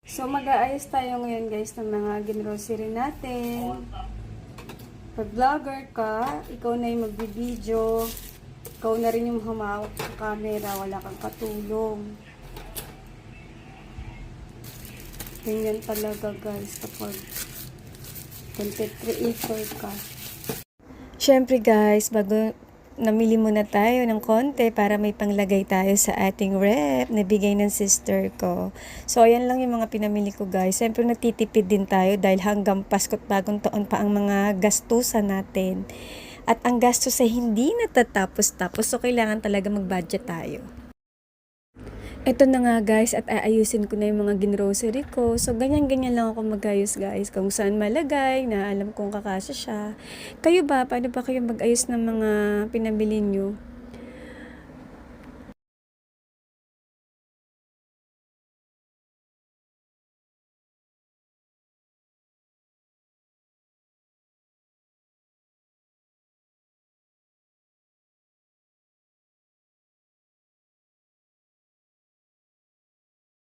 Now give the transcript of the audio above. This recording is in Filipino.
So, mag-aayos tayo ngayon guys ng mga grocery natin. Pag vlogger ka, ikaw na yung magbibideo. Ikaw na rin yung humawak sa camera. Wala kang katulong. Ganyan talaga guys kapag content creator ka. Siyempre guys, bago namili muna tayo ng konti para may panglagay tayo sa ating rep na bigay ng sister ko. So, ayan lang yung mga pinamili ko guys. Siyempre natitipid din tayo dahil hanggang Pasko't Bagong Taon pa ang mga gastusan natin. At ang gastos ay hindi natatapos-tapos. So, kailangan talaga mag-budget tayo. Ito na nga guys at aayusin ko na yung mga ginrocery ko. So ganyan-ganyan lang ako mag-ayos guys. Kung saan malagay na alam kong kakasya siya. Kayo ba? Paano ba kayo mag-ayos ng mga pinabili nyo?